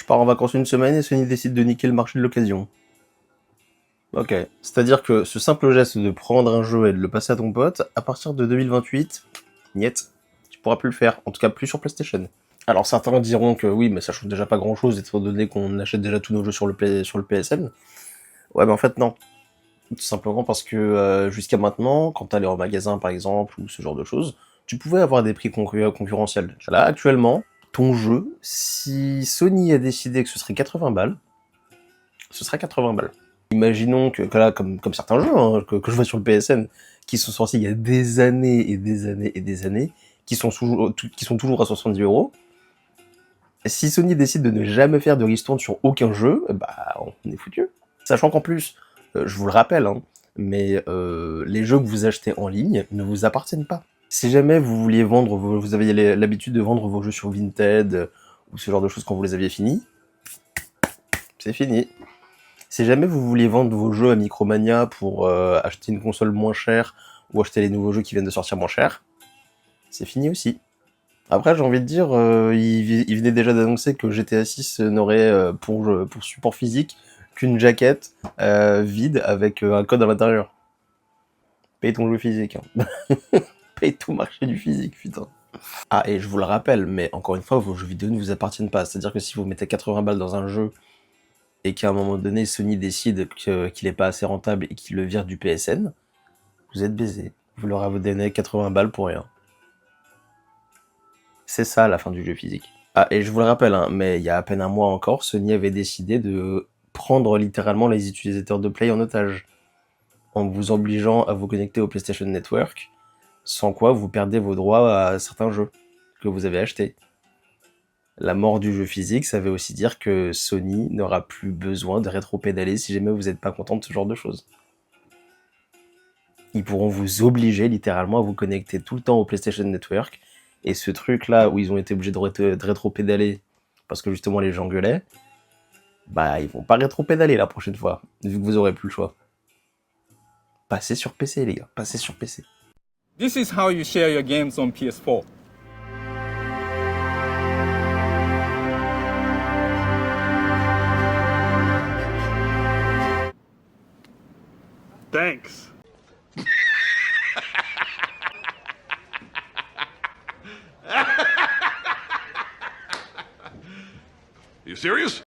Je pars en vacances une semaine et Sony décide de niquer le marché de l'occasion. Ok. C'est-à-dire que ce simple geste de prendre un jeu et de le passer à ton pote, à partir de 2028, niet, tu pourras plus le faire. En tout cas, plus sur PlayStation. Alors certains diront que oui, mais ça change déjà pas grand-chose, étant donné qu'on achète déjà tous nos jeux sur le PSN. Ouais, mais en fait, non. Tout simplement parce que jusqu'à maintenant, quand t'allais en magasin, par exemple, ou ce genre de choses, tu pouvais avoir des prix concurrentiels. Là, actuellement, ton jeu, si Sony a décidé que ce serait 80 balles, ce sera 80 balles. Imaginons que là, comme certains jeux hein, que je vois sur le PSN, qui sont sortis il y a des années et des années et des années, qui sont toujours à 70 euros. Si Sony décide de ne jamais faire de ristourne sur aucun jeu, bah on est foutu. Sachant qu'en plus, je vous le rappelle, hein, mais les jeux que vous achetez en ligne ne vous appartiennent pas. Si jamais vous vouliez vendre, vous aviez l'habitude de vendre vos jeux sur Vinted ou ce genre de choses quand vous les aviez finis, c'est fini. Si jamais vous vouliez vendre vos jeux à Micromania pour acheter une console moins chère ou acheter les nouveaux jeux qui viennent de sortir moins cher, c'est fini aussi. Après, j'ai envie de dire, il venait déjà d'annoncer que GTA 6 n'aurait pour support physique qu'une jaquette vide avec un code à l'intérieur. Paye ton jeu physique. Hein. Paye tout marché du physique, putain. Ah, et je vous le rappelle, mais encore une fois, vos jeux vidéo ne vous appartiennent pas. C'est-à-dire que si vous mettez 80 balles dans un jeu et qu'à un moment donné, Sony décide qu'il est pas assez rentable et qu'il le vire du PSN, vous êtes baisé. Vous leur avez donné 80 balles pour rien. C'est ça la fin du jeu physique. Ah, et je vous le rappelle, hein, mais il y a à peine un mois encore, Sony avait décidé de prendre littéralement les utilisateurs de Play en otage, en vous obligeant à vous connecter au PlayStation Network, sans quoi vous perdez vos droits à certains jeux que vous avez achetés. La mort du jeu physique, ça veut aussi dire que Sony n'aura plus besoin de rétro-pédaler si jamais vous n'êtes pas content de ce genre de choses. Ils pourront vous obliger littéralement à vous connecter tout le temps au PlayStation Network, et ce truc-là où ils ont été obligés de rétro-pédaler parce que justement les gens gueulaient, bah ils vont pas rétro-pédaler la prochaine fois, vu que vous aurez plus le choix. Passez sur PC les gars, passez sur PC. This is how you share your games on PS4. Thanks. You serious?